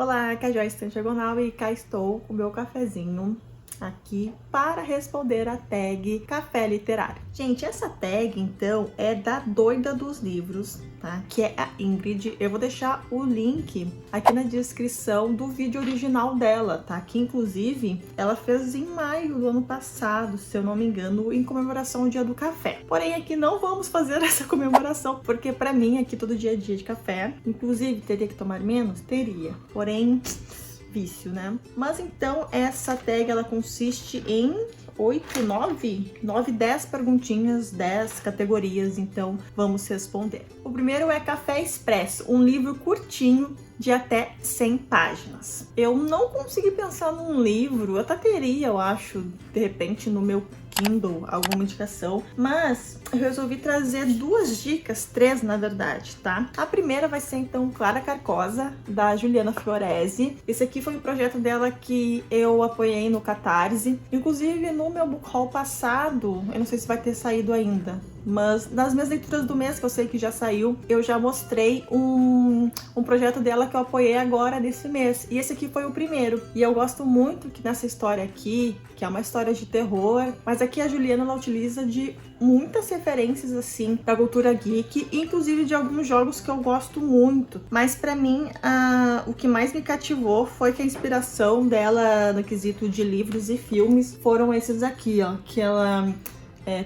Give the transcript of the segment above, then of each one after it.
Olá, aqui é a Joyce Diagonal e cá estou com o meu cafezinho aqui para responder a tag Café Literário. Gente, essa tag então é da doida dos livros, tá? Que é a Ingrid. Eu vou deixar o link aqui na descrição do vídeo original dela, tá? Que inclusive ela fez em maio do ano passado, se eu não me engano, em comemoração ao Dia do Café. Porém, aqui não vamos fazer essa comemoração, porque para mim aqui todo dia é dia de café. Inclusive, teria que tomar menos? Teria. Porém, vício, né? Mas então essa tag ela consiste em 10 perguntinhas, 10 categorias, então vamos responder. O primeiro é Café Expresso, um livro curtinho de até 100 páginas. Eu não consegui pensar num livro, eu até teria, eu acho, de repente no meu Kindle, alguma indicação, mas eu resolvi trazer duas dicas, três na verdade, tá? A primeira vai ser então Clara Carcosa, da Juliana Fiorese. Esse aqui foi um projeto dela que eu apoiei no Catarse, inclusive no meu book haul passado, eu não sei se vai ter saído ainda, mas nas minhas leituras do mês, que eu sei que já saiu, eu já mostrei um projeto dela que eu apoiei agora nesse mês. E esse aqui foi o primeiro. E eu gosto muito que nessa história aqui, que é uma história de terror, mas aqui a Juliana ela utiliza de muitas referências assim da cultura geek, inclusive de alguns jogos que eu gosto muito. Mas pra mim, o que mais me cativou foi que a inspiração dela no quesito de livros e filmes foram esses aqui, ó, que ela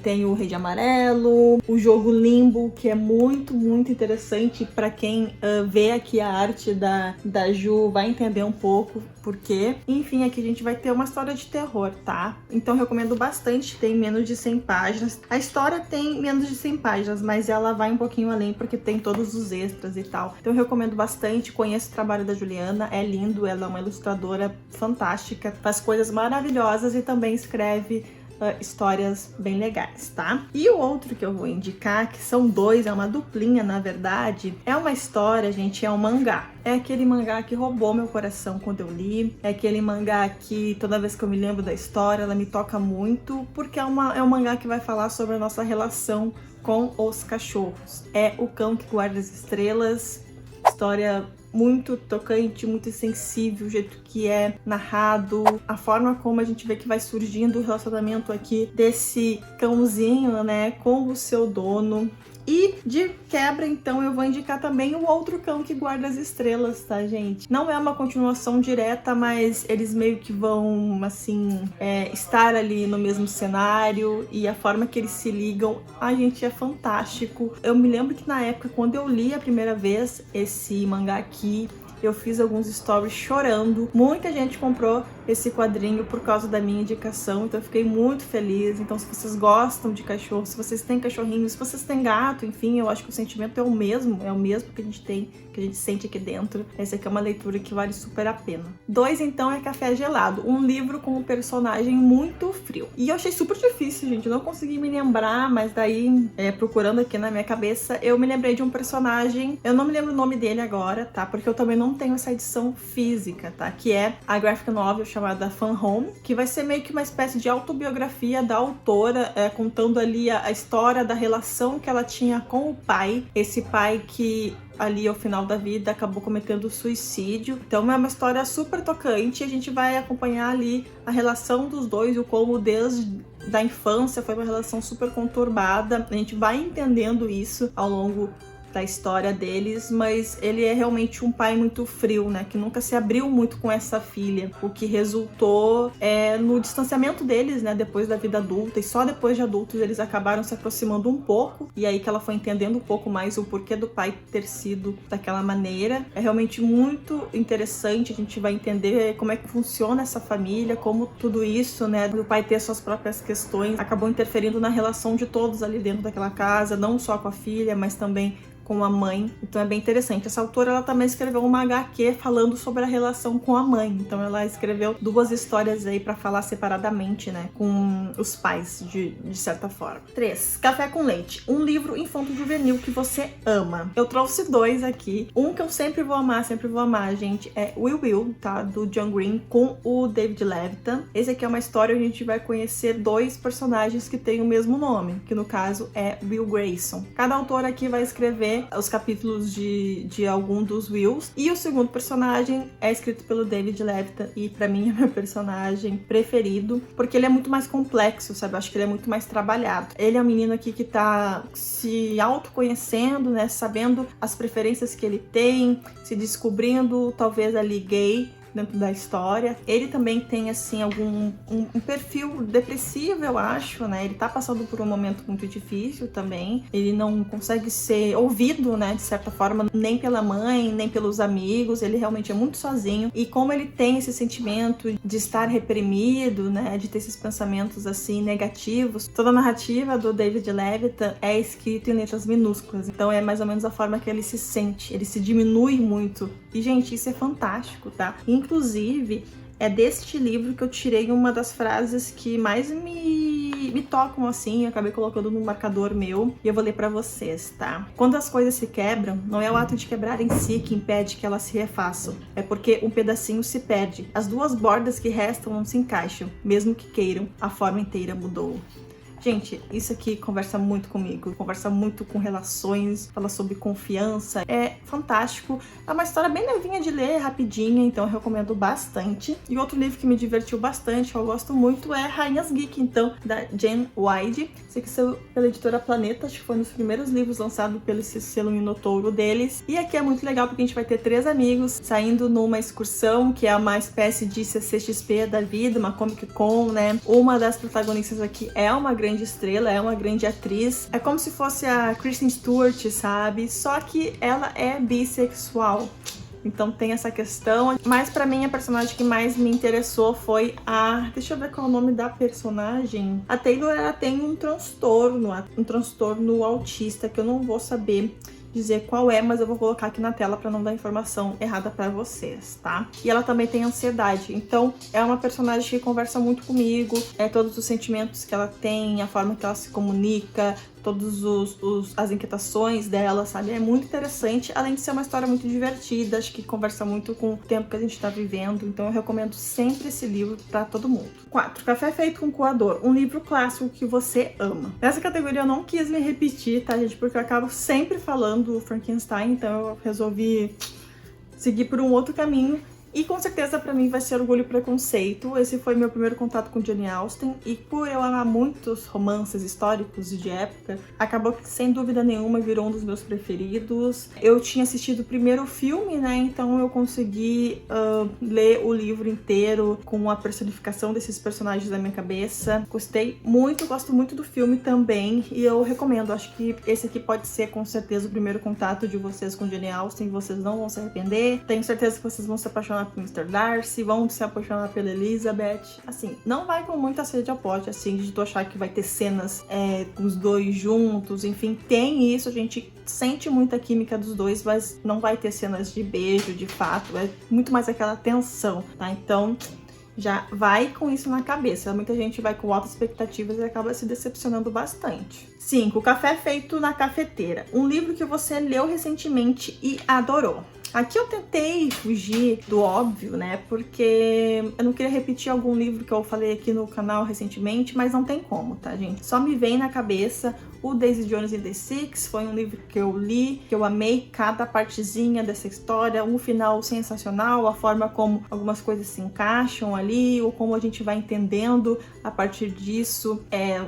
tem o Rei de Amarelo, o jogo Limbo, que é muito interessante. Para quem vê aqui a arte da Ju vai entender um pouco por quê. Enfim, aqui a gente vai ter uma história de terror, tá? Então eu recomendo bastante, tem menos de 100 páginas. A história tem menos de 100 páginas, mas ela vai um pouquinho além porque tem todos os extras e tal. Então eu recomendo bastante, conheço o trabalho da Juliana, é lindo, ela é uma ilustradora fantástica, faz coisas maravilhosas e também escreve histórias bem legais, tá? E o outro que eu vou indicar, que são dois, é uma duplinha na verdade, é uma história, gente, é um mangá. É aquele mangá que roubou meu coração quando eu li, é aquele mangá que toda vez que eu me lembro da história, ela me toca muito, porque é um mangá que vai falar sobre a nossa relação com os cachorros. É O Cão que Guarda as Estrelas, história muito tocante, muito sensível, o jeito que é narrado, a forma como a gente vê que vai surgindo o relacionamento aqui desse cãozinho, né, com o seu dono. E de quebra, então, eu vou indicar também o Outro Cão que Guarda as Estrelas, tá, gente? Não é uma continuação direta, mas eles meio que vão, assim, estar ali no mesmo cenário e a forma que eles se ligam, gente, é fantástico. Eu me lembro que na época, quando eu li a primeira vez esse mangá aqui, eu fiz alguns stories chorando. Muita gente comprou esse quadrinho por causa da minha indicação, então eu fiquei muito feliz. Então, se vocês gostam de cachorro, se vocês têm cachorrinho, se vocês têm gato, enfim, eu acho que o sentimento é o mesmo que a gente tem, que a gente sente aqui dentro. Essa aqui é uma leitura que vale super a pena. 2, então, é Café Gelado, um livro com um personagem muito frio. E eu achei super difícil, gente, eu não consegui me lembrar, mas daí, procurando aqui na minha cabeça, eu me lembrei de um personagem, eu não me lembro o nome dele agora, tá? Porque eu também não tenho essa edição física, tá? Que é a graphic novel chamada Fun Home, que vai ser meio que uma espécie de autobiografia da autora, contando ali a história da relação que ela tinha com o pai, esse pai que ali ao final da vida acabou cometendo suicídio. Então é uma história super tocante, a gente vai acompanhar ali a relação dos dois, o como desde da infância foi uma relação super conturbada. A gente vai entendendo isso ao longo da história deles, mas ele é realmente um pai muito frio, né, que nunca se abriu muito com essa filha, o que resultou no distanciamento deles, né, depois da vida adulta, e só depois de adultos eles acabaram se aproximando um pouco, e aí que ela foi entendendo um pouco mais o porquê do pai ter sido daquela maneira. É realmente muito interessante, a gente vai entender como é que funciona essa família, como tudo isso, né, do pai ter suas próprias questões, acabou interferindo na relação de todos ali dentro daquela casa, não só com a filha, mas também com a mãe. Então é bem interessante. Essa autora ela também escreveu uma HQ falando sobre a relação com a mãe. Então ela escreveu duas histórias aí para falar separadamente, né, com os pais de certa forma. 3. Café com Leite, um livro infanto-juvenil que você ama. Eu trouxe dois aqui. Um que eu sempre vou amar, gente, é Will, tá? Do John Green com o David Levitan. Esse aqui é uma história onde a gente vai conhecer dois personagens que têm o mesmo nome, que no caso é Will Grayson. Cada autor aqui vai escrever ler os capítulos de algum dos Wills. E o segundo personagem é escrito pelo David Levitan e pra mim é meu personagem preferido, porque ele é muito mais complexo, sabe? Eu acho que ele é muito mais trabalhado. Ele é um menino aqui que tá se autoconhecendo, né? Sabendo as preferências que ele tem, se descobrindo talvez ali gay dentro da história. Ele também tem, assim, um perfil depressivo, eu acho, né? Ele tá passando por um momento muito difícil também. Ele não consegue ser ouvido, né, de certa forma, nem pela mãe, nem pelos amigos. Ele realmente é muito sozinho. E como ele tem esse sentimento de estar reprimido, né, de ter esses pensamentos, assim, negativos, toda a narrativa do David Levitan é escrita em letras minúsculas. Então é mais ou menos a forma que ele se sente. Ele se diminui muito. E, gente, isso é fantástico, tá? Inclusive, é deste livro que eu tirei uma das frases que mais me tocam, assim. Eu acabei colocando no marcador meu e eu vou ler pra vocês, tá? Quando as coisas se quebram, não é o ato de quebrar em si que impede que elas se refaçam. É porque um pedacinho se perde. As duas bordas que restam não se encaixam. Mesmo que queiram, a forma inteira mudou. Gente, isso aqui conversa muito comigo, conversa muito com relações, fala sobre confiança, é fantástico. É uma história bem levinha de ler, rapidinha, então eu recomendo bastante. E outro livro que me divertiu bastante, que eu gosto muito, é Rainhas Geek, então, da Jen Wide. Esse aqui saiu pela editora Planeta, acho que foi um dos primeiros livros lançados pelo selo Minotouro deles. E aqui é muito legal porque a gente vai ter 3 amigos saindo numa excursão, que é uma espécie de CCXP da vida, uma Comic Con, né? Uma das protagonistas aqui é uma grande estrela, é uma grande atriz. É como se fosse a Kristen Stewart, sabe? Só que ela é bissexual. Então tem essa questão. Mas pra mim a personagem que mais me interessou foi a... Deixa eu ver qual é o nome da personagem. A Taylor, ela tem um transtorno autista, que eu não vou saber dizer qual é, mas eu vou colocar aqui na tela para não dar informação errada para vocês, tá? E ela também tem ansiedade, então é uma personagem que conversa muito comigo, todos os sentimentos que ela tem, a forma que ela se comunica, todas as inquietações dela, sabe? É muito interessante, além de ser uma história muito divertida, acho que conversa muito com o tempo que a gente tá vivendo, então eu recomendo sempre esse livro pra todo mundo. 4. Café Feito com Coador, um livro clássico que você ama. Nessa categoria eu não quis me repetir, tá, gente? Porque eu acabo sempre falando do Frankenstein, então eu resolvi seguir por um outro caminho. E com certeza pra mim vai ser Orgulho e Preconceito. Esse foi meu primeiro contato com Jane Austen, e por eu amar muitos romances históricos de época, acabou que sem dúvida nenhuma virou um dos meus preferidos. Eu tinha assistido o primeiro filme, né, então eu consegui ler o livro inteiro com a personificação desses personagens na minha cabeça. Gostei muito, gosto muito do filme também, e eu recomendo. Acho que esse aqui pode ser com certeza o primeiro contato de vocês com Jane Austen, vocês não vão se arrepender. Tenho certeza que vocês vão se apaixonar por Mr. Darcy, vão se apaixonar pela Elizabeth. Assim, não vai com muita sede ao pote, assim, de tu achar que vai ter cenas com os dois juntos, enfim, tem isso, a gente sente muita química dos dois, mas não vai ter cenas de beijo, de fato, é muito mais aquela tensão, tá? Então, já vai com isso na cabeça. Muita gente vai com altas expectativas e acaba se decepcionando bastante. 5. Café Feito na Cafeteira, um livro que você leu recentemente e adorou. Aqui eu tentei fugir do óbvio, né, porque eu não queria repetir algum livro que eu falei aqui no canal recentemente, mas não tem como, tá, gente? Só me vem na cabeça o Daisy Jones and the Six, foi um livro que eu li, que eu amei cada partezinha dessa história, um final sensacional, a forma como algumas coisas se encaixam ali, ou como a gente vai entendendo a partir disso,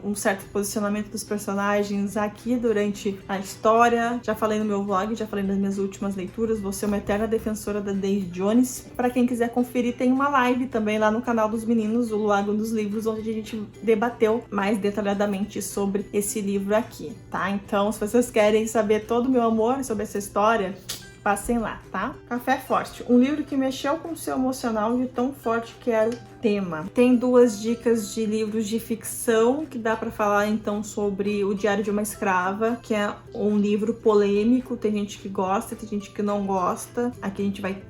um certo posicionamento dos personagens aqui durante a história. Já falei no meu vlog, já falei nas minhas últimas leituras, vou ser uma eterna defensora da Daisy Jones. Para quem quiser conferir, tem uma live também lá no canal dos meninos, o Lago dos Livros, onde a gente debateu mais detalhadamente sobre esse livro aqui, tá? Então, se vocês querem saber todo o meu amor sobre essa história, passem lá, tá? Café Forte, um livro que mexeu com o seu emocional de tão forte que era o tema. Tem 2 dicas de livros de ficção que dá pra falar então sobre O Diário de uma Escrava, que é um livro polêmico, tem gente que gosta, tem gente que não gosta. Aqui a gente vai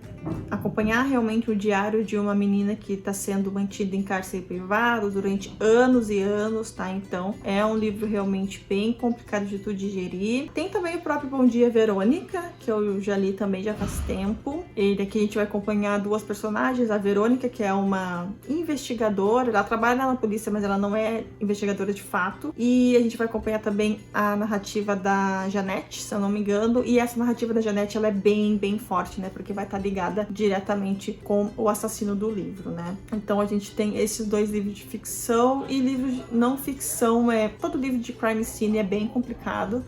acompanhar realmente o diário de uma menina que está sendo mantida em cárcere privado durante anos e anos, tá? Então é um livro realmente bem complicado de tu digerir. Tem também o próprio Bom Dia Verônica, que eu já li também já faz tempo. Ele aqui a gente vai acompanhar duas personagens, a Verônica, que é uma investigadora, ela trabalha na polícia, mas ela não é investigadora de fato. E a gente vai acompanhar também a narrativa da Janete, se eu não me engano, e essa narrativa da Janete, ela é bem forte, né? Porque vai estar ligada diretamente com o assassino do livro, né? Então a gente tem esses dois livros de ficção e livros de não ficção. Todo livro de crime scene é bem complicado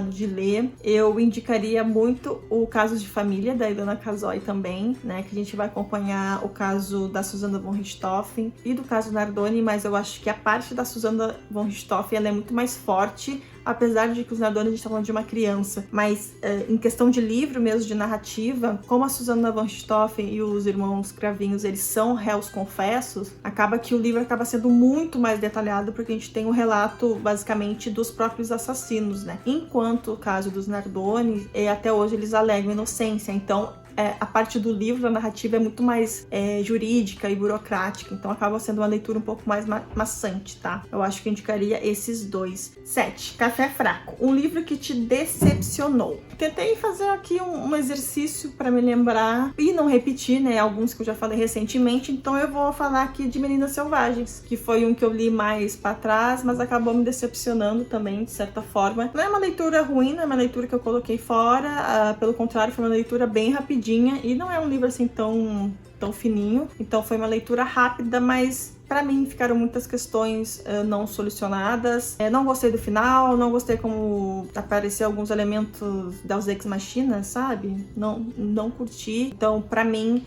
de ler. Eu indicaria muito o Casos de Família, da Ilana Casoy também, né? Que a gente vai acompanhar o caso da Susana von Richthofen e do caso Nardoni, mas eu acho que a parte da Susana von Richthofen, ela é muito mais forte, apesar de que os Nardoni a gente tá falando de uma criança. Mas em questão de livro mesmo, de narrativa, como a Susana von Richthofen e os irmãos Cravinhos, eles são réus confessos, acaba que o livro acaba sendo muito mais detalhado, porque a gente tem um relato, basicamente, dos próprios assassinos, né? Enquanto o caso dos Nardoni, até hoje eles alegam inocência, então a parte do livro, a narrativa é muito mais jurídica e burocrática, então acaba sendo uma leitura um pouco mais maçante, tá? Eu acho que eu indicaria esses dois. 7. Café Fraco. Um livro que te decepcionou. Tentei fazer aqui um exercício para me lembrar e não repetir, né? Alguns que eu já falei recentemente, então eu vou falar aqui de Meninas Selvagens, que foi um que eu li mais para trás, mas acabou me decepcionando também, de certa forma. Não é uma leitura ruim, não é uma leitura que eu coloquei fora, pelo contrário, foi uma leitura bem rapidinha, e não é um livro assim tão fininho, então foi uma leitura rápida, mas pra mim ficaram muitas questões não solucionadas. Não gostei do final, não gostei como apareceu alguns elementos Deus Ex Machina, sabe? Não curti, então pra mim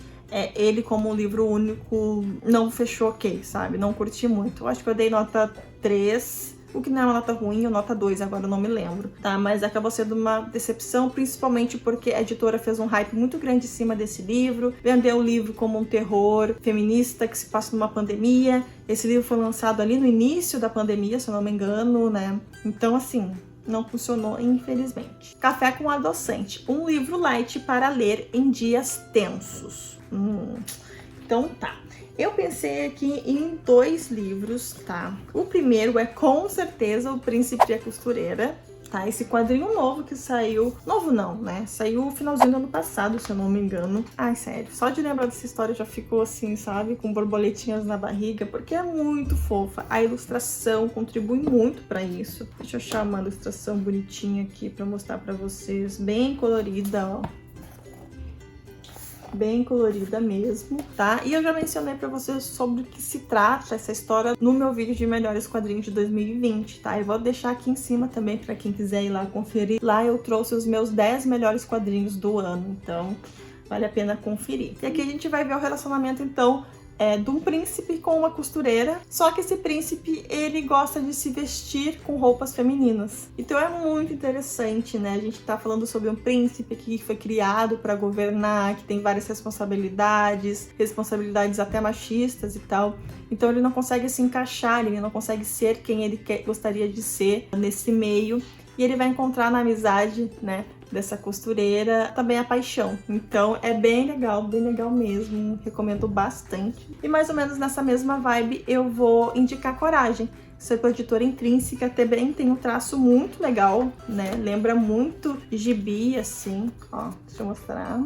ele como um livro único não fechou ok, sabe? Não curti muito. Eu acho que eu dei nota 3, o que não é uma nota ruim, ou nota 2, agora eu não me lembro, tá? Mas acabou sendo uma decepção, principalmente porque a editora fez um hype muito grande em cima desse livro, vendeu o livro como um terror feminista que se passa numa pandemia. Esse livro foi lançado ali no início da pandemia, se eu não me engano, né? Então, assim, não funcionou, infelizmente. Café com Adoçante, um livro light para ler em dias tensos. Então tá. Eu pensei aqui em 2 livros, tá? O primeiro é com certeza O Príncipe e a Costureira, tá? Esse quadrinho novo que saiu... Novo não, né? Saiu no finalzinho do ano passado, se eu não me engano. Ai, sério. Só de lembrar dessa história já ficou assim, sabe? Com borboletinhas na barriga, porque é muito fofa. A ilustração contribui muito pra isso. Deixa eu achar uma ilustração bonitinha aqui pra mostrar pra vocês. Bem colorida, ó. Bem colorida mesmo, tá? E eu já mencionei pra vocês sobre o que se trata essa história no meu vídeo de melhores quadrinhos de 2020, tá? Eu vou deixar aqui em cima também pra quem quiser ir lá conferir. Lá eu trouxe os meus 10 melhores quadrinhos do ano, então vale a pena conferir. E aqui a gente vai ver o relacionamento, então, de um príncipe com uma costureira, só que esse príncipe, ele gosta de se vestir com roupas femininas. Então é muito interessante, né? A gente tá falando sobre um príncipe que foi criado para governar, que tem várias responsabilidades até machistas e tal. Então ele não consegue se encaixar, ele não consegue ser quem ele gostaria de ser nesse meio. E ele vai encontrar na amizade, né, dessa costureira também a paixão. Então é bem legal mesmo, recomendo bastante. E mais ou menos nessa mesma vibe eu vou indicar Coragem. Isso é com a editora Intrínseca, também tem um traço muito legal, né, lembra muito gibi, assim, ó, deixa eu mostrar.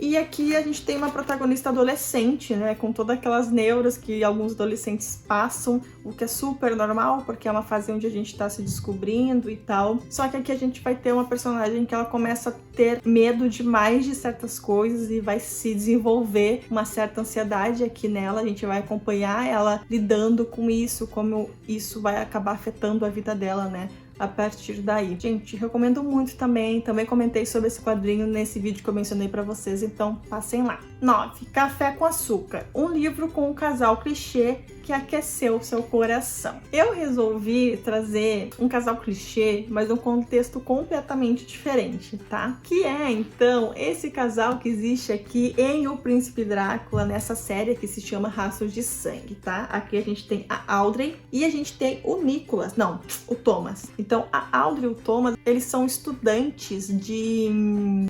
E aqui a gente tem uma protagonista adolescente, né, com todas aquelas neuras que alguns adolescentes passam, o que é super normal, porque é uma fase onde a gente tá se descobrindo e tal. Só que aqui a gente vai ter uma personagem que ela começa a ter medo demais de certas coisas e vai se desenvolver uma certa ansiedade aqui nela. A gente vai acompanhar ela lidando com isso, como isso vai acabar afetando a vida dela, né, a partir daí. Gente, recomendo muito também. Também comentei sobre esse quadrinho nesse vídeo que eu mencionei pra vocês, então passem lá. 9. Café com Açúcar, um livro com um casal clichê que aqueceu seu coração. Eu resolvi trazer um casal clichê, mas num contexto completamente diferente, tá? Que é, então, esse casal que existe aqui em O Príncipe Drácula, nessa série que se chama Rastros de Sangue, tá? Aqui a gente tem a Audrey e a gente tem o Nicholas, não, o Thomas. Então, a Audrey e o Thomas, eles são estudantes de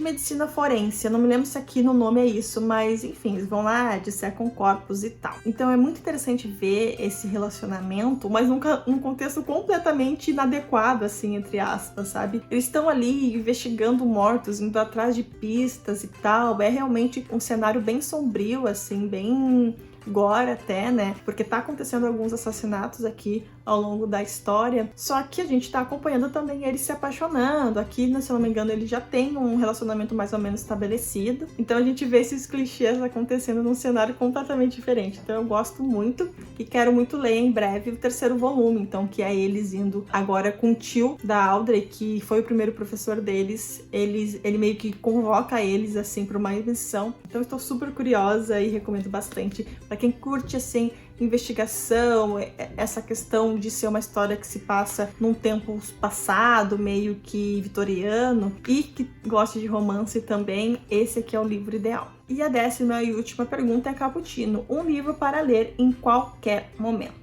medicina forense. Eu não me lembro se aqui no nome é isso, mas enfim, eles vão lá, dissecam corpos e tal. Então é muito interessante ver esse relacionamento, mas num contexto completamente inadequado, assim, entre aspas, sabe? Eles estão ali investigando mortos, indo atrás de pistas e tal. É realmente um cenário bem sombrio, assim, bem gore até, né? Porque tá acontecendo alguns assassinatos aqui ao longo da história, só que a gente tá acompanhando também eles se apaixonando. Aqui, se eu não me engano, ele já tem um relacionamento mais ou menos estabelecido, então a gente vê esses clichês acontecendo num cenário completamente diferente. Então eu gosto muito e quero muito ler em breve o 3º volume, então, que é eles indo agora com o tio da Audrey, que foi o primeiro professor deles. Ele meio que convoca eles, assim, para uma missão. Então eu estou super curiosa e recomendo bastante para quem curte, assim, investigação, essa questão de ser uma história que se passa num tempo passado, meio que vitoriano, e que gosta de romance também. Esse aqui é o livro ideal. E a 10ª e última pergunta é Cappuccino, um livro para ler em qualquer momento.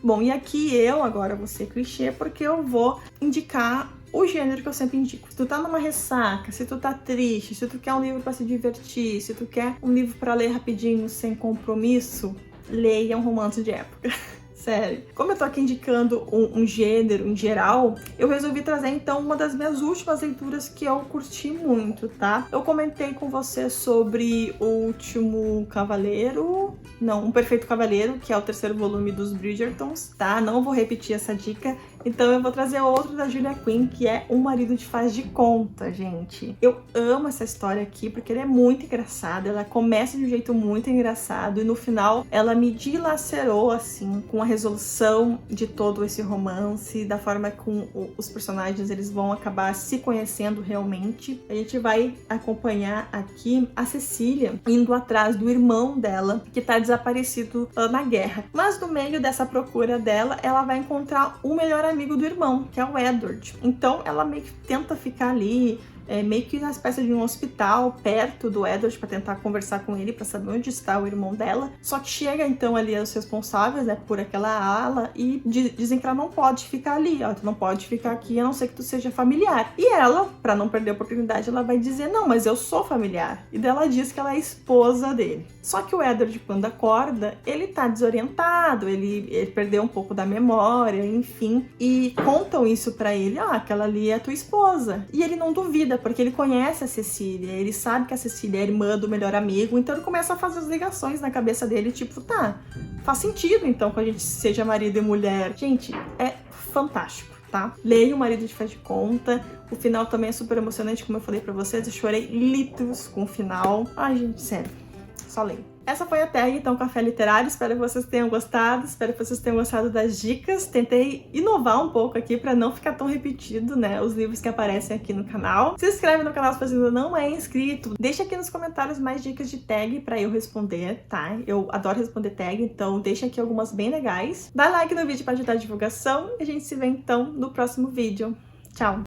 Bom, e aqui eu agora vou ser clichê, porque eu vou indicar o gênero que eu sempre indico. Se tu tá numa ressaca, se tu tá triste, se tu quer um livro para se divertir, se tu quer um livro para ler rapidinho, sem compromisso, leia um romance de época. Sério. Como eu tô aqui indicando um gênero em geral, eu resolvi trazer então uma das minhas últimas leituras que eu curti muito, tá? Eu comentei com você sobre O Último Cavaleiro, não, Um Perfeito Cavaleiro, que é o 3º volume dos Bridgertons, tá? Não vou repetir essa dica. Então eu vou trazer outro da Julia Quinn, que é Um Marido de Faz de Conta, gente. Eu amo essa história aqui, porque ela é muito engraçada, ela começa de um jeito muito engraçado, e no final ela me dilacerou, assim, com a resolução de todo esse romance, da forma como os personagens eles vão acabar se conhecendo realmente. A gente vai acompanhar aqui a Cecília indo atrás do irmão dela, que tá desaparecido na guerra. Mas no meio dessa procura dela, ela vai encontrar o melhor amigo do irmão, que é o Edward. Então ela meio que tenta ficar ali, meio que na espécie de um hospital perto do Edward, para tentar conversar com ele, para saber onde está o irmão dela. Só que chega então ali os responsáveis, né, por aquela ala, e dizem que ela não pode ficar ali, ó, tu não pode ficar aqui a não ser que tu seja familiar. E ela, para não perder a oportunidade, ela vai dizer, não, mas eu sou familiar. E daí ela diz que ela é esposa dele. Só que o Edward, quando acorda, ele tá desorientado, ele perdeu um pouco da memória, enfim, e contam isso para ele, aquela ali é a tua esposa. E ele não duvida, porque ele conhece a Cecília, ele sabe que a Cecília é irmã do melhor amigo, então ele começa a fazer as ligações na cabeça dele, tipo, tá, faz sentido então que a gente seja marido e mulher. Gente, é fantástico, tá? Leia O Marido de Faz de Conta. O final também é super emocionante, como eu falei pra vocês, eu chorei litros com o final. Ai, gente, sério, só leio. Essa foi a tag, então, Café Literário. Espero que vocês tenham gostado, espero que vocês tenham gostado das dicas. Tentei inovar um pouco aqui para não ficar tão repetido, né, os livros que aparecem aqui no canal. Se inscreve no canal se você ainda não é inscrito. Deixa aqui nos comentários mais dicas de tag para eu responder, tá? Eu adoro responder tag, então deixa aqui algumas bem legais. Dá like no vídeo para ajudar a divulgação e a gente se vê, então, no próximo vídeo. Tchau!